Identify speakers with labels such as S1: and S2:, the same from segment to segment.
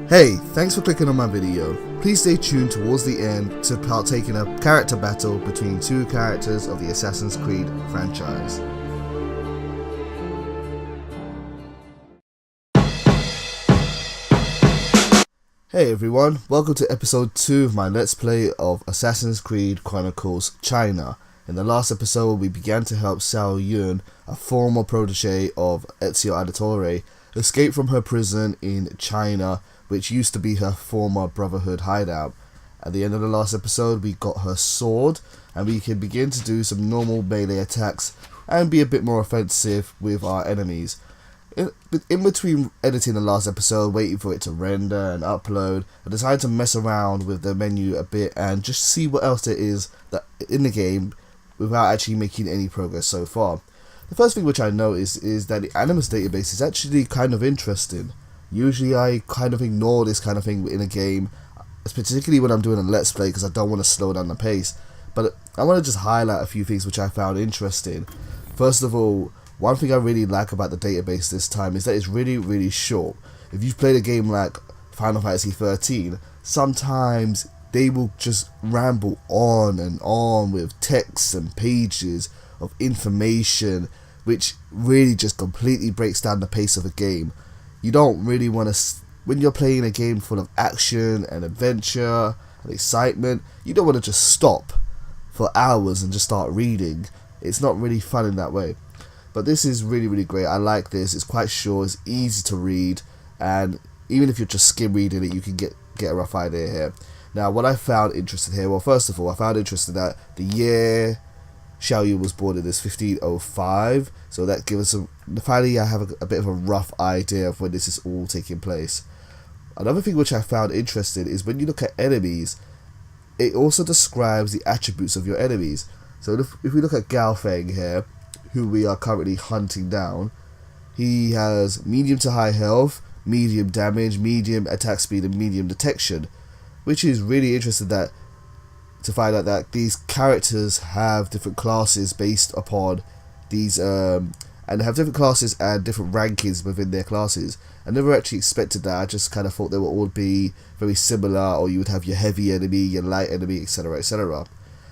S1: Hey, thanks for clicking on my video. Please stay tuned towards the end to partake in a character battle between two characters of the Assassin's Creed franchise. Hey everyone, welcome to episode 2 of my Let's Play of Assassin's Creed Chronicles China. In the last episode we began to help Shao Jun, a former protege of Ezio Auditore, escape from her prison in China, which used to be her former Brotherhood hideout. At the end of the last episode we got her sword and we can begin to do some normal melee attacks and be a bit more offensive with our enemies. In between editing the last episode, waiting for it to render and upload, I decided to mess around with the menu a bit and just see what else there is that in the game without actually making any progress so far. The first thing which I noticed is that the animus database is actually kind of interesting. Usually I kind of ignore this kind of thing in a game, particularly when I'm doing a let's play because I don't want to slow down the pace. But I want to just highlight a few things which I found interesting. First of all, one thing I really like about the database this time is that it's really short. If you've played a game like Final Fantasy 13, sometimes they will just ramble on and on with texts and pages of information which really just completely breaks down the pace of a game. You don't really want to, when you're playing a game full of action and adventure and excitement, you don't want to just stop for hours and just start reading. It's not really fun in that way. But this is really great. I like this. It's quite short, it's easy to read, and even if you're just skim reading it, you can get a rough idea here. Now, what I found interesting here, well, first of all, I found interesting that the year Shao Jun was born in is 1505, so that gives us finally I have a bit of a rough idea of when this is all taking place. Another thing which I found interesting is when you look at enemies, it also describes the attributes of your enemies. So if we look at Gao Feng here, who we are currently hunting down, he has medium to high health, medium damage, medium attack speed, and medium detection, which is really interesting that to find out that these characters have different classes based upon these and have different classes and different rankings within their classes. I never actually expected that. I just kind of thought they would all be very similar, or you would have your heavy enemy, your light enemy, etc, etc.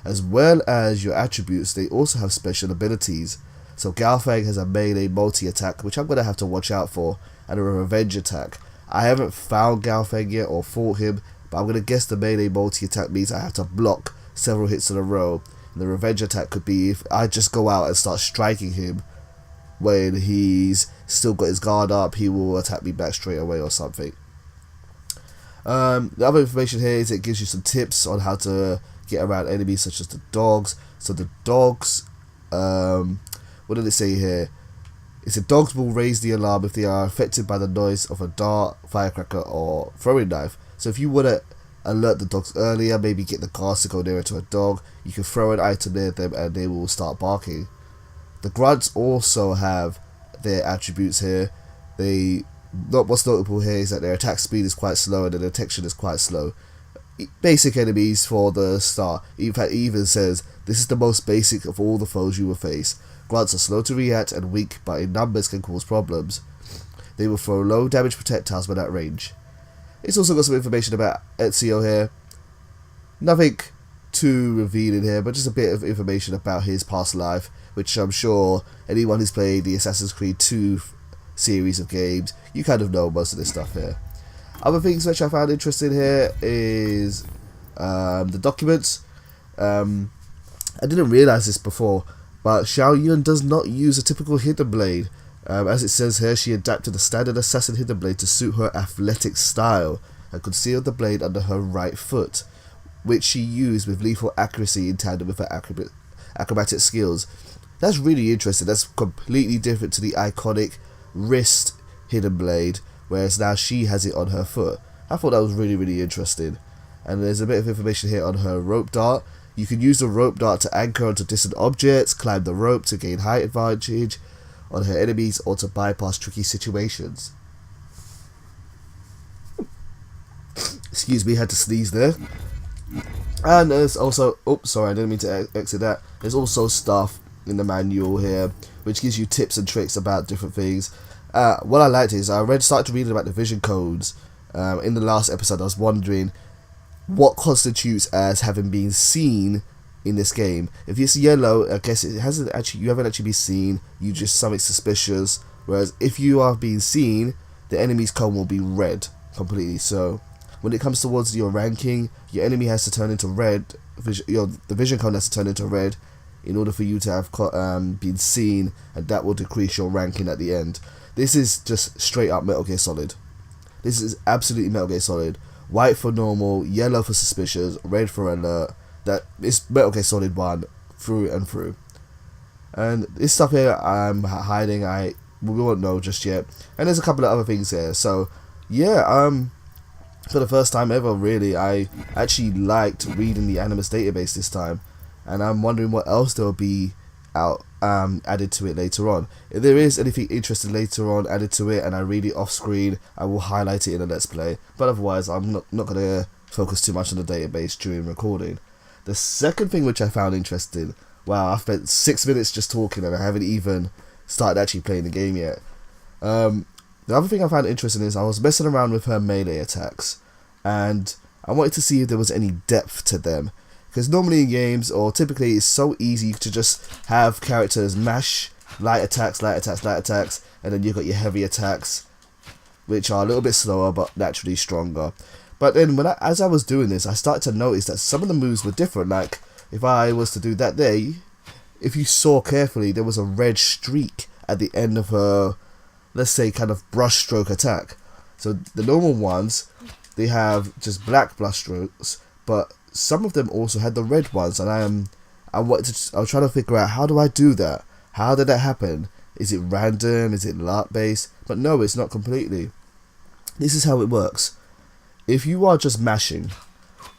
S1: As well as your attributes, they also have special abilities. So Gao Feng has a melee multi-attack, which I'm going to have to watch out for, and a revenge attack. I haven't found Gao Feng yet or fought him, but I'm going to guess the melee multi-attack means I have to block several hits in a row. And the revenge attack could be if I just go out and start striking him when he's still got his guard up, he will attack me back straight away or something. The other information here is it gives you some tips on how to get around enemies such as the dogs. So the dogs, what did it say here? It said dogs will raise the alarm if they are affected by the noise of a dart, firecracker, or throwing knife. So if you want to alert the dogs earlier, maybe get the guards to go nearer to a dog, you can throw an item near them and they will start barking. The grunts also have their attributes here. What's notable here is that their attack speed is quite slow and their detection is quite slow. Basic enemies for the start. In fact, it even says this is the most basic of all the foes you will face. Grunts are slow to react and weak, but in numbers can cause problems. They will throw low damage projectiles when at range. It's also got some information about Ezio here. Nothing too revealing here, but just a bit of information about his past life, which I'm sure anyone who's played the Assassin's Creed 2 series of games, you kind of know most of this stuff here. Other things which I found interesting here is the documents. I didn't realise this before, but Shao Jun does not use a typical hidden blade. As it says here, she adapted the standard assassin hidden blade to suit her athletic style and concealed the blade under her right foot, which she used with lethal accuracy in tandem with her acrobatic skills. That's really interesting. That's completely different to the iconic wrist hidden blade, whereas now she has it on her foot. I thought that was really interesting. And there's a bit of information here on her rope dart. You can use the rope dart to anchor onto distant objects, climb the rope to gain height advantage on her enemies, or to bypass tricky situations. Excuse me, had to sneeze there. And there's also, oops, sorry, I didn't mean to exit that. There's also stuff in the manual here which gives you tips and tricks about different things. What I liked is I started reading about the vision codes In the last episode I was wondering what constitutes as having been seen in this game. If it's yellow, I guess you haven't actually been seen, you just something suspicious. Whereas if you are being seen, the enemy's cone will be red completely. So when it comes towards your ranking, your enemy has to turn into red, the vision cone has to turn into red in order for you to have been seen, and that will decrease your ranking at the end. This is just straight up Metal Gear Solid. This is absolutely Metal Gear Solid. White for normal, yellow for suspicious, red for alert. That is Metal Gear Solid 1 through and through. And this stuff here I'm hiding, we won't know just yet. And there's a couple of other things here. So yeah, for the first time ever really, I actually liked reading the Animus database this time. And I'm wondering what else there will be out added to it later on. If there is anything interesting later on added to it and I read it off screen, I will highlight it in a Let's Play. But otherwise, I'm not going to focus too much on the database during recording. The second thing which I found interesting, wow, I've spent 6 minutes just talking and I haven't even started actually playing the game yet. The other thing I found interesting is I was messing around with her melee attacks, and I wanted to see if there was any depth to them. Because normally in games, or typically, it's so easy to just have characters mash light attacks, and then you've got your heavy attacks, which are a little bit slower but naturally stronger. But then as I was doing this, I started to notice that some of the moves were different. Like if I was to do that there, if you saw carefully, there was a red streak at the end of her, let's say, kind of brushstroke attack. So the normal ones, they have just black brushstrokes, but some of them also had the red ones, and I was trying to figure out, how do I do that? How did that happen? Is it random? Is it luck based? But no, it's not completely. This is how it works. If you are just mashing,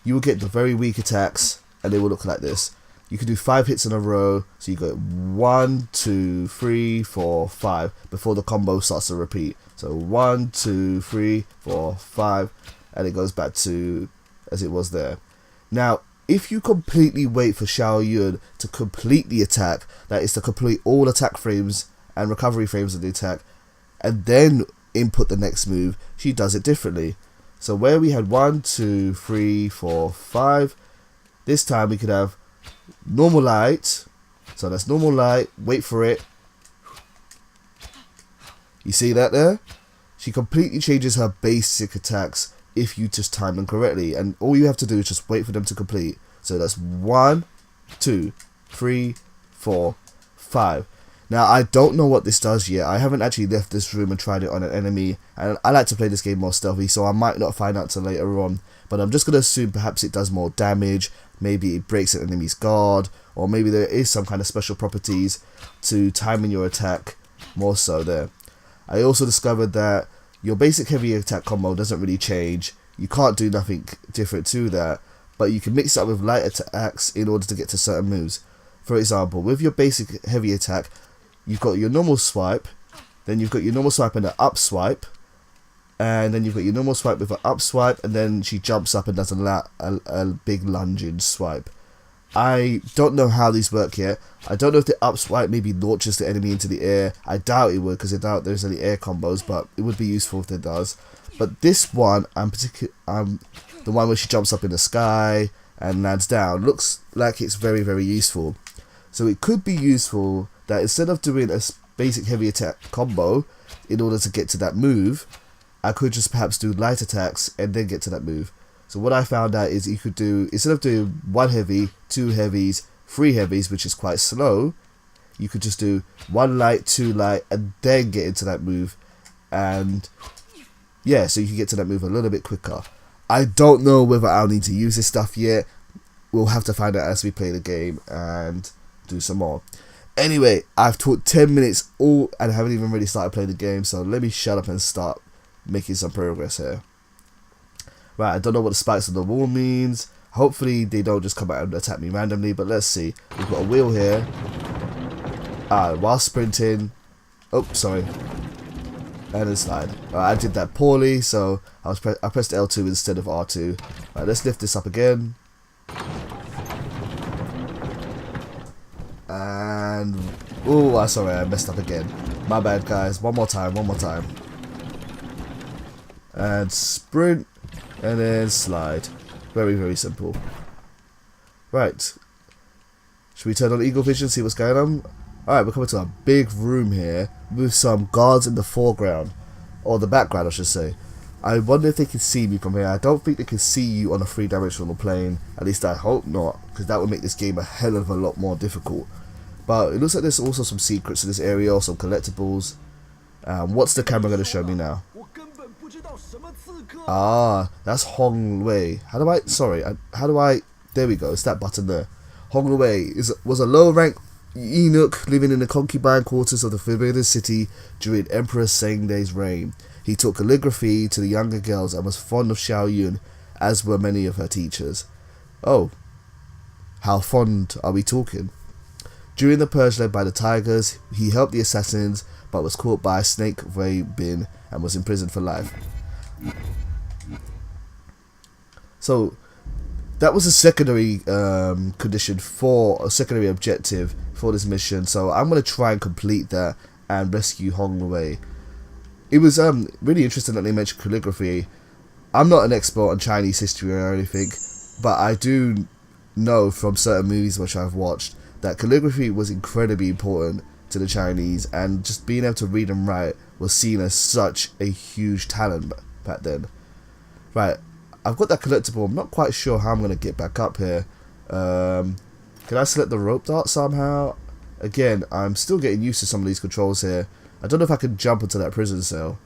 S1: you will get the very weak attacks, and they will look like this. You can do 5 hits in a row, so you go 1, 2, 3, 4, 5 before the combo starts to repeat. So 1, 2, 3, 4, 5, and it goes back to as it was there. Now, if you completely wait for Shao Jun to complete the attack, that is to complete all attack frames and recovery frames of the attack, and then input the next move, she does it differently. So where we had 1, 2, 3, 4, 5, this time we could have normal light. So that's normal light, wait for it. You see that there? She completely changes her basic attacks if you just time them correctly, and all you have to do is just wait for them to complete. So that's 1, 2, 3, 4, 5. Now I don't know what this does yet. I haven't actually left this room and tried it on an enemy, and I like to play this game more stealthy, so I might not find out till later on. But I'm just going to assume perhaps it does more damage, maybe it breaks an enemy's guard, or maybe there is some kind of special properties to timing your attack more so there. I also discovered that your basic heavy attack combo doesn't really change. You can't do nothing different to that, but you can mix it up with light attacks in order to get to certain moves. For example, with your basic heavy attack, you've got your normal swipe, then you've got your normal swipe and an up swipe, and then you've got your normal swipe with an up swipe, and then she jumps up and does a big lunging swipe. I don't know how these work yet. I don't know if the up swipe maybe launches the enemy into the air. I doubt it would, because I doubt there's any air combos, but it would be useful if it does. But this one, the one where she jumps up in the sky and lands down, looks like it's very, very useful. So it could be useful that instead of doing a basic heavy attack combo in order to get to that move, I could just perhaps do light attacks and then get to that move. So what I found out is you could do, instead of doing 1 heavy, 2 heavies, 3 heavies, which is quite slow, you could just do 1 light, 2 light, and then get into that move. And yeah, so you can get to that move a little bit quicker. I don't know whether I'll need to use this stuff yet. We'll have to find out as we play the game and do some more. Anyway, I've talked 10 minutes all and haven't even really started playing the game, so let me shut up and start making some progress here. Right, I don't know what the spikes on the wall means. Hopefully they don't just come out and attack me randomly, but let's see. We've got a wheel here. While sprinting. Oh, sorry. And then slide. I did that poorly, so I pressed L2 instead of R2. Right, let's lift this up again. And oh, sorry, I messed up again. My bad, guys. One more time. And sprint. And then slide. Very, very simple. Right. Should we turn on Eagle Vision, see what's going on? Alright, we're coming to a big room here with some guards in the foreground. Or the background, I should say. I wonder if they can see me from here. I don't think they can see you on a 3-dimensional plane. At least I hope not, because that would make this game a hell of a lot more difficult. But it looks like there's also some secrets in this area, some collectibles. What's the camera going to show me now? Ah, that's Hong Liwei. There we go, it's that button there. Hong Liwei was a low-rank eunuch living in the concubine quarters of the forbidden city during Emperor Sengde's reign. He taught calligraphy to the younger girls and was fond of Shao Jun, as were many of her teachers. Oh, how fond are we talking? During the purge led by the Tigers, he helped the assassins, but was caught by Snake Wei Bin and was imprisoned for life. So, that was a secondary condition for a secondary objective for this mission. So I'm going to try and complete that and rescue Hong Liwei. It was really interesting that they mentioned calligraphy. I'm not an expert on Chinese history or anything, but I do know from certain movies which I've watched that calligraphy was incredibly important to the Chinese, and just being able to read and write was seen as such a huge talent back then. Right, I've got that collectible. I'm not quite sure how I'm going to get back up here. Can I select the rope dart somehow? Again, I'm still getting used to some of these controls here. I don't know if I can jump onto that prison cell.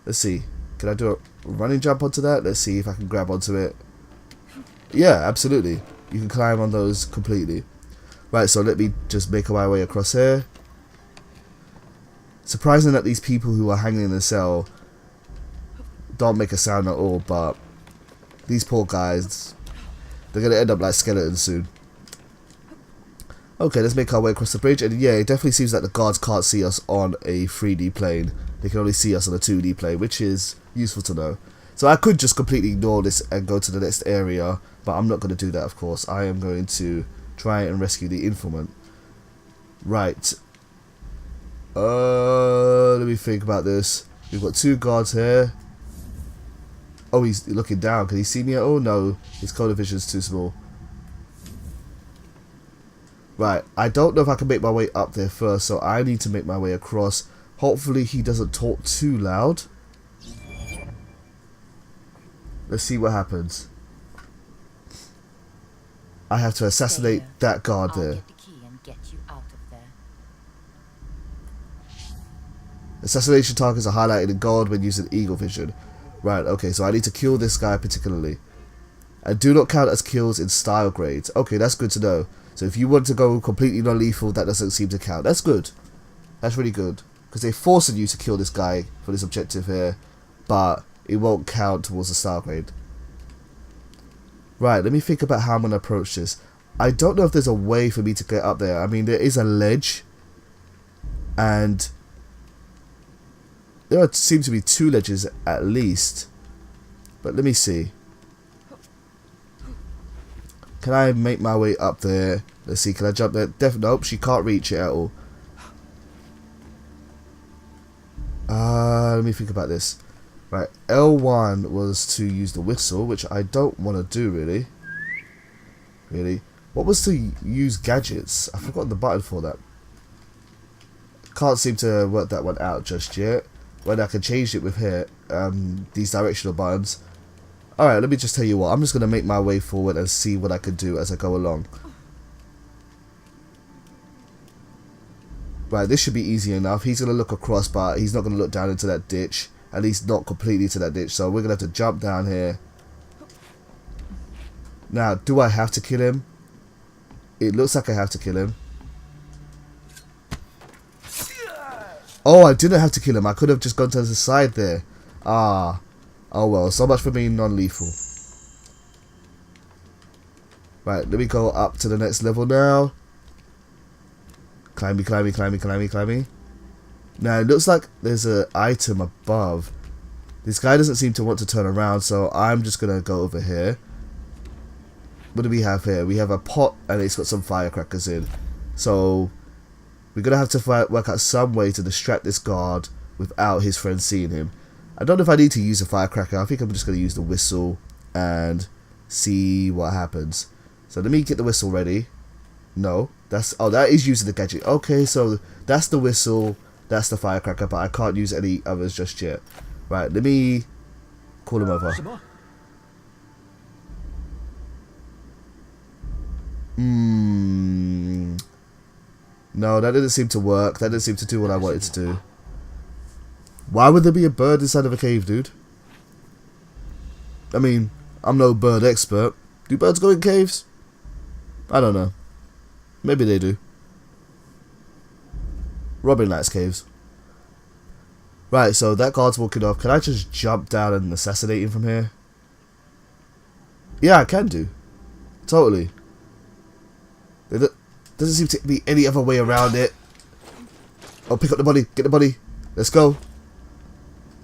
S1: Let's see. Can I do a running jump onto that? Let's see if I can grab onto it. Yeah, absolutely. You can climb on those completely. Right, so let me just make my way across here. Surprising that these people who are hanging in the cell don't make a sound at all, but these poor guys, they're going to end up like skeletons soon. Okay, let's make our way across the bridge, and yeah, it definitely seems like the guards can't see us on a 3D plane. They can only see us on a 2D plane, which is useful to know. So I could just completely ignore this and go to the next area, but I'm not going to do that, of course. I am going to try and rescue the informant. Right. Let me think about this. We've got 2 guards here. Oh, he's looking down. Can he see me? Oh no, his cone of vision's too small. Right, I don't know if I can make my way up there first, so I need to make my way across. Hopefully he doesn't talk too loud. Let's see what happens. I have to assassinate that guard there. Assassination targets are highlighted in gold when using Eagle Vision. Right, okay, so I need to kill this guy particularly. And do not count as kills in style grades. Okay, that's good to know. So if you want to go completely non-lethal, that doesn't seem to count. That's good. That's really good. Because they're forcing you to kill this guy for this objective here. But it won't count towards the style grade. Right, let me think about how I'm going to approach this. I don't know if there's a way for me to get up there. I mean, there is a ledge. And there seem to be 2 ledges at least. But let me see. Can I make my way up there? Let's see, can I jump there? Nope, she can't reach it at all. Let me think about this. Right, L1 was to use the whistle, which I don't want to do really. What was to use gadgets? I've forgotten the button for that. Can't seem to work that one out just yet. When I can change it with here, these directional buttons. Alright, let me just tell you what. I'm just going to make my way forward and see what I can do as I go along. Right, this should be easy enough. He's going to look across, but he's not going to look down into that ditch. At least not completely to that ditch. So we're going to have to jump down here. Now, do I have to kill him? It looks like I have to kill him. Oh, I didn't have to kill him. I could have just gone to the side there. Ah. Oh well, so much for being non-lethal. Right, let me go up to the next level now. Climby, climby, climby, climby, climby. Now, it looks like there's an item above. This guy doesn't seem to want to turn around, so I'm just going to go over here. What do we have here? We have a pot, and it's got some firecrackers in. So, we're going to have to work out some way to distract this guard without his friend seeing him. I don't know if I need to use a firecracker. I think I'm just going to use the whistle and see what happens. So let me get the whistle ready. No, that is using the gadget. Okay, so that's the whistle, that's the firecracker, but I can't use any others just yet. Right, let me call him over. No, that didn't seem to work. That didn't seem to do what I wanted to do. Why would there be a bird inside of a cave, dude? I mean, I'm no bird expert. Do birds go in caves? I don't know. Maybe they do. Robin likes caves. Right, so that guard's walking off. Can I just jump down and assassinate him from here? Yeah, I can do. Totally. There doesn't seem to be any other way around it. Oh, pick up the body. Get the body. Let's go.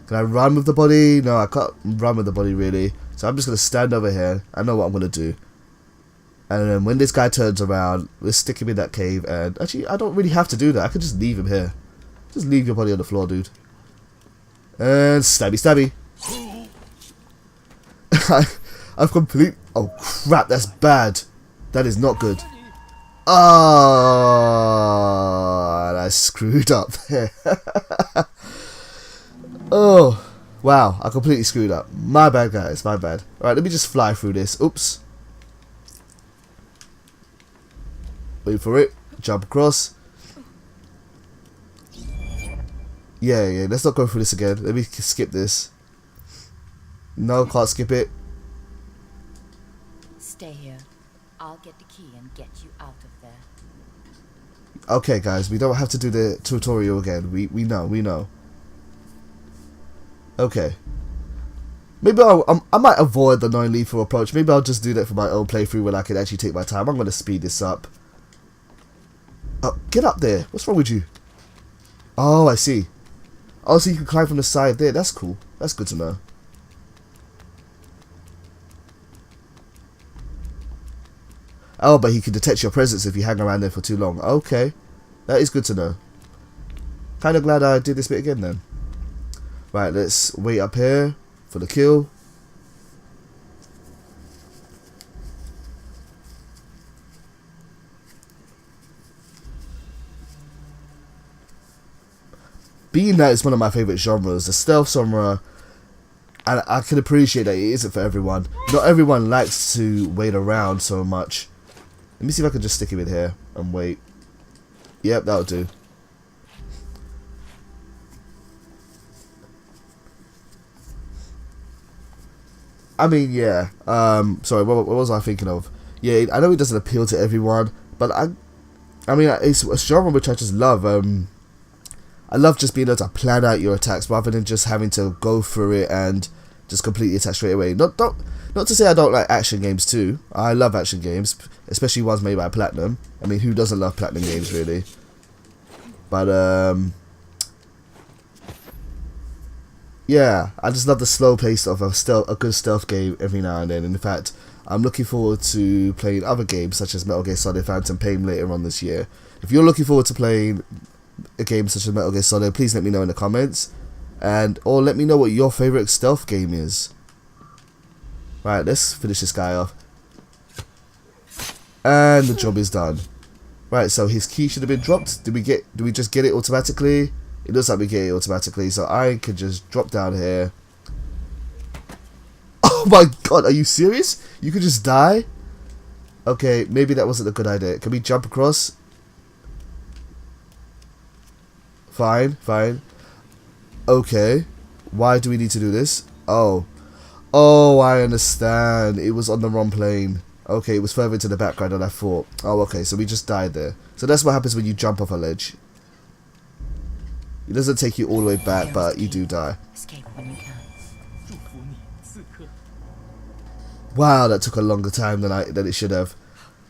S1: Can I run with the body? No, I can't run with the body, really. So I'm just going to stand over here. I know what I'm going to do. And then when this guy turns around, we'll stick him in that cave. And actually, I don't really have to do that. I can just leave him here. Just leave your body on the floor, dude. And stabby, stabby. I've Oh, crap, that's bad. That is not good. Oh, I screwed up there. Oh, wow, I completely screwed up. My bad, guys, my bad. Alright, let me just fly through this. Oops. Wait for it. Jump across. Yeah, let's not go through this again. Let me skip this. No, can't skip it.
S2: Stay here. I'll get the key and get you out of there.
S1: Okay, guys, we don't have to do the tutorial again. We know. Okay. Maybe I might avoid the non-lethal approach. Maybe I'll just do that for my own playthrough when I can actually take my time. I'm going to speed this up. Oh, get up there. What's wrong with you? Oh, I see. Oh, so you can climb from the side there. That's cool. That's good to know. Oh, but he can detect your presence if you hang around there for too long. Okay. That is good to know. Kind of glad I did this bit again then. Right, let's wait up here for the kill. Being that it's one of my favourite genres, the stealth genre, and I can appreciate that it isn't for everyone. Not everyone likes to wait around so much. Let me see if I can just stick him in here and wait. Yep, that'll do. I mean, yeah. Sorry, what was I thinking of? Yeah, I know it doesn't appeal to everyone, but I mean, it's a genre which I just love. I love just being able to plan out your attacks rather than just having to go through it and just completely attack straight away. Not to say I don't like action games too. I love action games, especially ones made by Platinum. I mean, who doesn't love Platinum games, really? But yeah, I just love the slow pace of a good stealth game every now and then. And in fact, I'm looking forward to playing other games such as Metal Gear Solid Phantom Pain later on this year. If you're looking forward to playing a game such as Metal Gear Solid, please let me know in the comments, or let me know what your favourite stealth game is. Right, let's finish this guy off. And the job is done. Right, so his key should have been dropped. Do we just get it automatically? It looks like we get it automatically, so I can just drop down here. Oh my god, are you serious? You could just die? Okay, maybe that wasn't a good idea. Can we jump across? Fine. Okay. Why do we need to do this? Oh, I understand. It was on the wrong plane. Okay, it was further into the background than I thought. Oh, okay, so we just died there. So that's what happens when you jump off a ledge. It doesn't take you all the way back, but you do die. Wow, that took a longer time than it should have.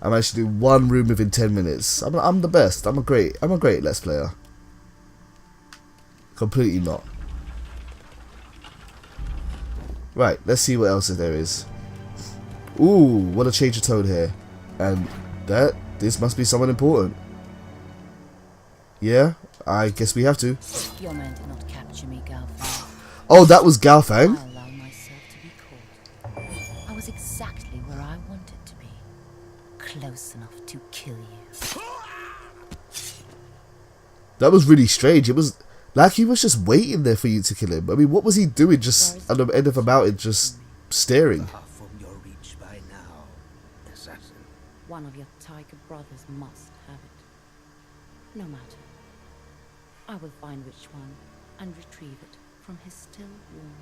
S1: I managed to do one room within 10 minutes. I'm the best. I'm a great Let's Player. Completely not. Right, let's see what else there is. Ooh, what a change of tone here. And this must be someone important. Yeah, I guess we have to.
S2: Your men cannot capture me, girlfriend.
S1: Oh, that was Gao Feng?
S2: I allow myself to be caught. I was exactly where I wanted to be. Close enough to kill you.
S1: That was really strange. It was like he was just waiting there for you to kill him. I mean, what was he doing just at the end of a mountain, just staring?
S3: Far from your reach by now, assassin.
S2: One of your tiger brothers must have it. No matter. I will find which one and retrieve it from his still warm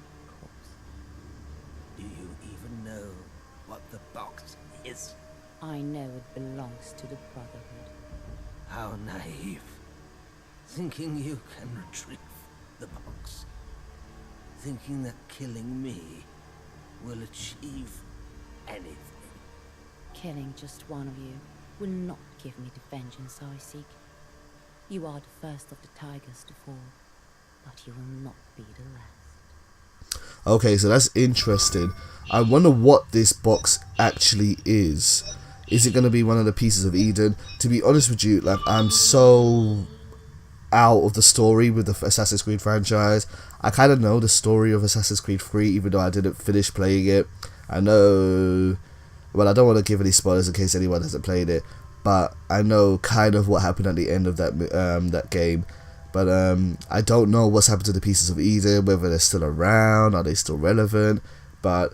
S2: corpse.
S3: Do you even know what the box is?
S2: I know it belongs to the Brotherhood.
S3: How naive. Thinking you can retrieve the box. Thinking that killing me will achieve anything.
S2: Killing just one of you will not give me the vengeance I seek. You are the first of the tigers to fall, but you will not be the last.
S1: Okay, so that's interesting. I wonder what this box actually is. Is it going to be one of the pieces of Eden? To be honest with you, like, I'm so out of the story with the Assassin's Creed franchise. I kind of know the story of Assassin's Creed 3, even though I didn't finish playing it. I know, well, I don't want to give any spoilers in case anyone hasn't played it, but I know kind of what happened at the end of that game. But I don't know what's happened to the pieces of Eden, whether they're still around, are they still relevant. But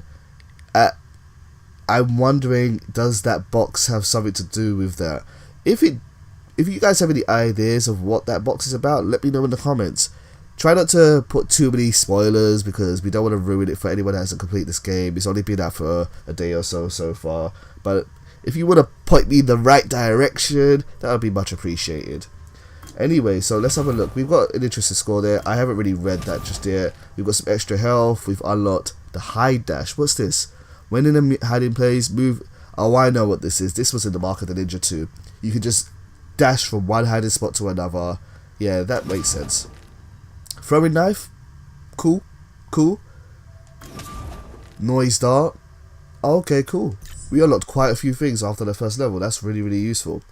S1: I'm wondering, does that box have something to do with that? If you guys have any ideas of what that box is about, let me know in the comments. Try not to put too many spoilers because we don't want to ruin it for anyone that hasn't completed this game. It's only been out for a day or so far. But if you want to point me in the right direction, that would be much appreciated. Anyway, so let's have a look. We've got an interesting score there. I haven't really read that just yet. We've got some extra health. We've unlocked the hide dash. What's this? When in a hiding place, move. Oh, I know what this is. This was in the Mark of the Ninja 2. You can just dash from one hiding spot to another. Yeah, that makes sense. Throwing knife. Cool. Noise dart. Okay, cool. We unlocked quite a few things after the first level. That's really, really useful.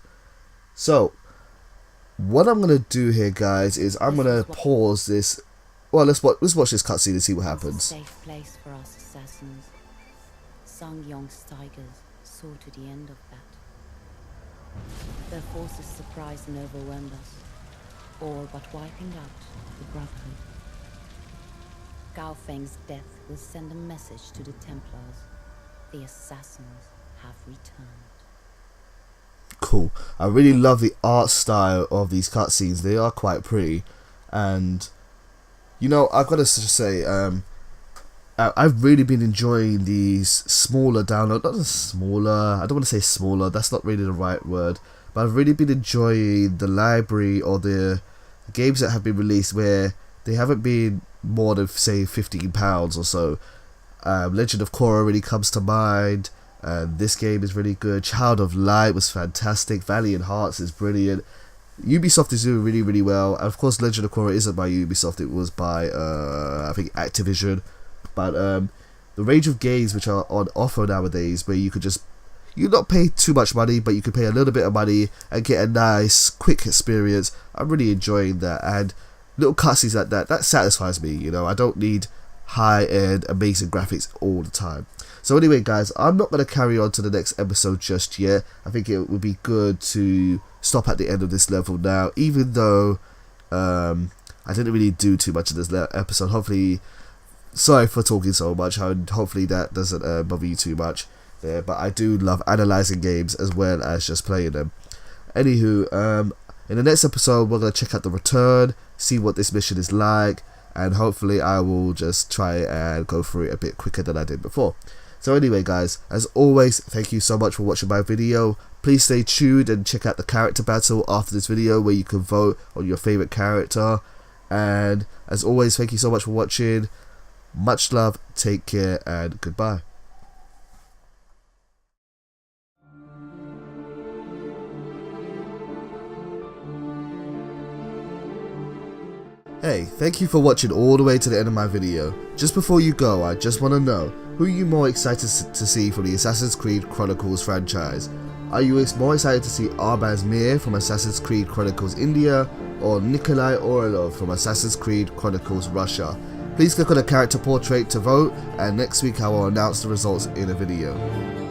S1: So, what I'm going to do here, guys, is I'm going to pause this. Well, let's watch this cutscene and see what happens.
S2: Safe place for us assassins. Sang Yong's tigers saw to the end of that. Their forces surprised and overwhelmed us, all but wiping out the Brotherhood. Gao Feng's death will send a message to the Templars. The assassins have returned.
S1: Cool. I really love the art style of these cutscenes. They are quite pretty, and you know, I've got to just say, I've really been enjoying these smaller downloads. Not smaller. I don't want to say smaller. That's not really the right word. But I've really been enjoying the library or the games that have been released where they haven't been more than, say, £15 or so. Legend of Korra really comes to mind. This game is really good. Child of Light was fantastic. Valiant Hearts is brilliant. Ubisoft is doing really, really well. And of course, Legend of Korra isn't by Ubisoft. It was by, I think, Activision. But the range of games which are on offer nowadays, where you could just, you not pay too much money, but you can pay a little bit of money and get a nice, quick experience. I'm really enjoying that. And little cutscenes like that satisfies me. You know, I don't need high-end, amazing graphics all the time. So anyway, guys, I'm not going to carry on to the next episode just yet. I think it would be good to stop at the end of this level now, even though I didn't really do too much in this episode. Hopefully, sorry for talking so much, and hopefully that doesn't bother you too much there, but I do love analysing games as well as just playing them. Anywho, in the next episode, we're going to check out the Return, see what this mission is like, and hopefully I will just try and go through it a bit quicker than I did before. So anyway, guys, as always, thank you so much for watching my video. Please stay tuned and check out the character battle after this video, where you can vote on your favourite character. And as always, thank you so much for watching. Much love, take care, and goodbye. Hey, thank you for watching all the way to the end of my video. Just before you go, I just want to know, who are you more excited to see from the Assassin's Creed Chronicles franchise? Are you more excited to see Arbaz Mir from Assassin's Creed Chronicles India, or Nikolai Orlov from Assassin's Creed Chronicles Russia? Please click on the character portrait to vote, and next week I will announce the results in a video.